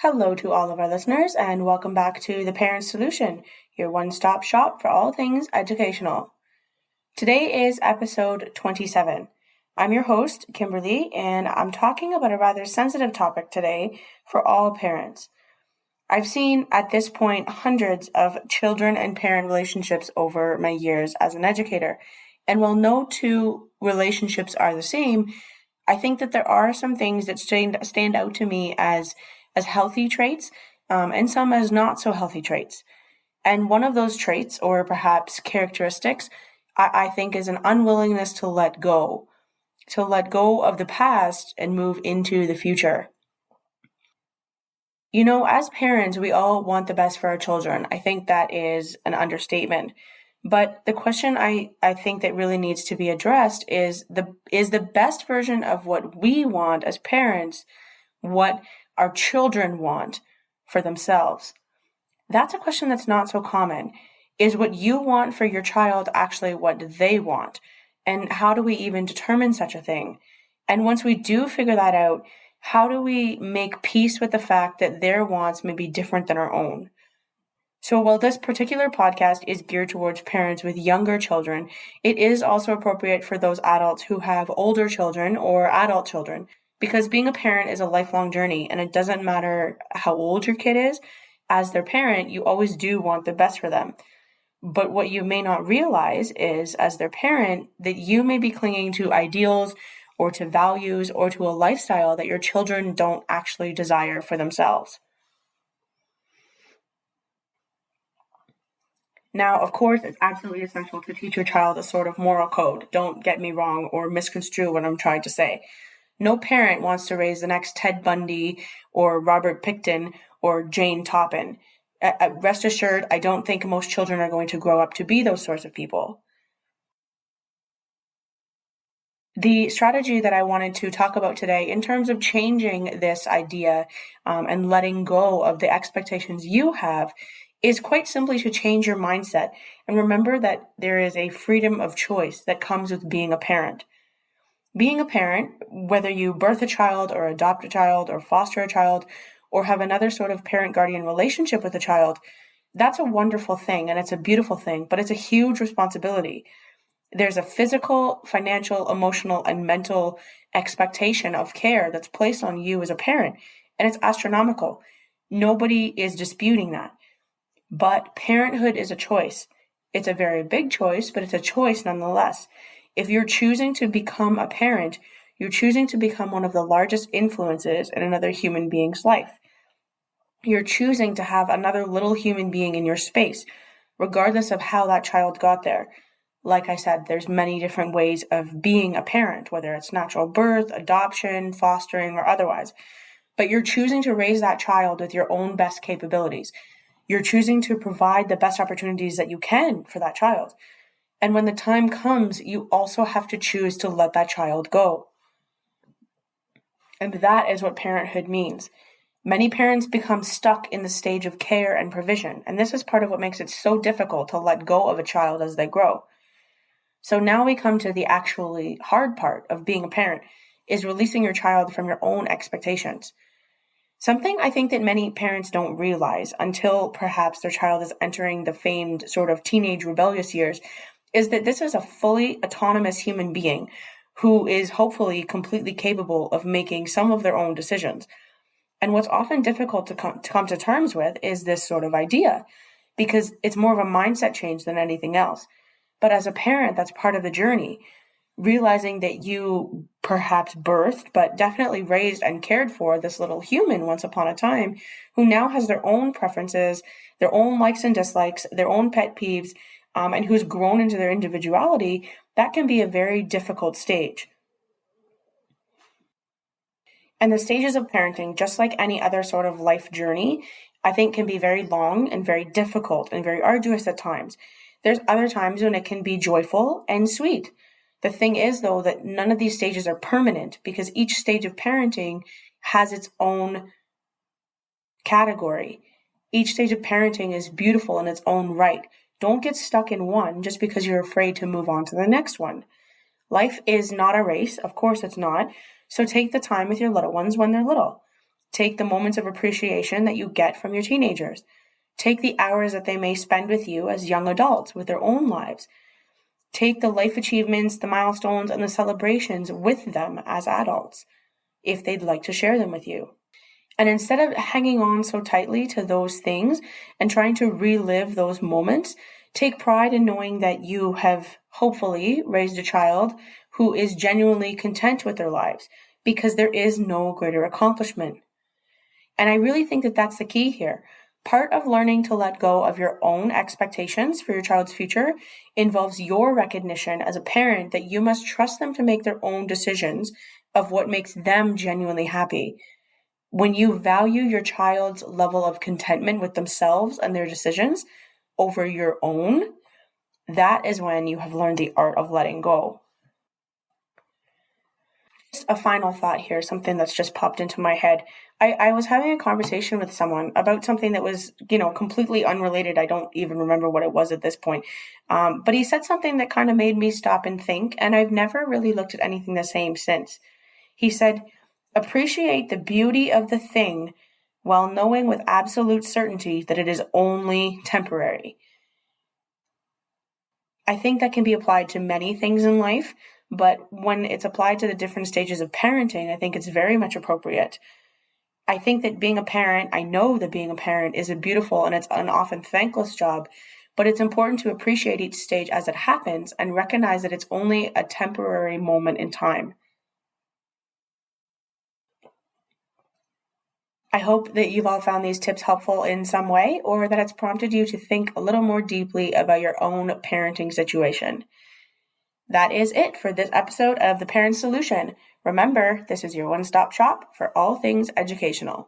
Hello to all of our listeners, and welcome back to The Parent Solution, your one-stop shop for all things educational. Today is episode 27. I'm your host, Kimberly, and I'm talking about a rather sensitive topic today for all parents. I've seen at this point hundreds of children and parent relationships over my years as an educator, and while no two relationships are the same, I think that there are some things that stand out to me as healthy traits, and some as not so healthy traits. And one of those traits, or perhaps characteristics, I think is an unwillingness to let go of the past and move into the future. You know, as parents, we all want the best for our children. I think that is an understatement. But the question I think that really needs to be addressed is the best version of what we want as parents what our children want for themselves? That's a question that's not so common. Is what you want for your child actually what they want? And how do we even determine such a thing? And once we do figure that out, how do we make peace with the fact that their wants may be different than our own? So while this particular podcast is geared towards parents with younger children, it is also appropriate for those adults who have older children or adult children. Because being a parent is a lifelong journey, and it doesn't matter how old your kid is, as their parent, you always do want the best for them. But what you may not realize is, as their parent, that you may be clinging to ideals or to values or to a lifestyle that your children don't actually desire for themselves. Now, of course, it's absolutely essential to teach your child a sort of moral code. Don't get me wrong or misconstrue what I'm trying to say. No parent wants to raise the next Ted Bundy or Robert Pickton or Jane Toppin. Rest assured, I don't think most children are going to grow up to be those sorts of people. The strategy that I wanted to talk about today in terms of changing this idea and letting go of the expectations you have is quite simply to change your mindset and remember that there is a freedom of choice that comes with being a parent. Being a parent, whether you birth a child or adopt a child or foster a child or have another sort of parent-guardian relationship with a child, that's a wonderful thing and it's a beautiful thing, but it's a huge responsibility. There's a physical, financial, emotional, and mental expectation of care that's placed on you as a parent, and it's astronomical. Nobody is disputing that. But parenthood is a choice. It's a very big choice, but it's a choice nonetheless. If you're choosing to become a parent, you're choosing to become one of the largest influences in another human being's life. You're choosing to have another little human being in your space, regardless of how that child got there. Like I said, there's many different ways of being a parent, whether it's natural birth, adoption, fostering, or otherwise. But you're choosing to raise that child with your own best capabilities. You're choosing to provide the best opportunities that you can for that child. And when the time comes, you also have to choose to let that child go. And that is what parenthood means. Many parents become stuck in the stage of care and provision, and this is part of what makes it so difficult to let go of a child as they grow. So now we come to the actually hard part of being a parent, is releasing your child from your own expectations. Something I think that many parents don't realize until perhaps their child is entering the famed sort of teenage rebellious years is that this is a fully autonomous human being who is hopefully completely capable of making some of their own decisions. And what's often difficult to come to terms with is this sort of idea, because it's more of a mindset change than anything else. But as a parent, that's part of the journey, realizing that you perhaps birthed, but definitely raised and cared for this little human once upon a time who now has their own preferences, their own likes and dislikes, their own pet peeves, and who's grown into their individuality. That can be a very difficult stage. And the stages of parenting, just like any other sort of life journey, I think can be very long and very difficult and very arduous at times. There's other times when it can be joyful and sweet. The thing is, though, that none of these stages are permanent because each stage of parenting has its own category. Each stage of parenting is beautiful in its own right. Don't get stuck in one just because you're afraid to move on to the next one. Life is not a race. Of course it's not. So take the time with your little ones when they're little. Take the moments of appreciation that you get from your teenagers. Take the hours that they may spend with you as young adults with their own lives. Take the life achievements, the milestones, and the celebrations with them as adults, if they'd like to share them with you. And instead of hanging on so tightly to those things and trying to relive those moments, take pride in knowing that you have hopefully raised a child who is genuinely content with their lives, because there is no greater accomplishment. And I really think that that's the key here. Part of learning to let go of your own expectations for your child's future involves your recognition as a parent that you must trust them to make their own decisions of what makes them genuinely happy. When you value your child's level of contentment with themselves and their decisions over your own, that is when you have learned the art of letting go. Just a final thought here, something that's just popped into my head. I was having a conversation with someone about something that was, completely unrelated. I don't even remember what it was at this point. But he said something that kind of made me stop and think, and I've never really looked at anything the same since. He said, appreciate the beauty of the thing while knowing with absolute certainty that it is only temporary. I think that can be applied to many things in life, but when it's applied to the different stages of parenting, I think it's very much appropriate. I think that I know that being a parent is a beautiful and it's an often thankless job, but it's important to appreciate each stage as it happens and recognize that it's only a temporary moment in time. I hope that you've all found these tips helpful in some way, or that it's prompted you to think a little more deeply about your own parenting situation. That is it for this episode of The Parent Solution. Remember, this is your one-stop shop for all things educational.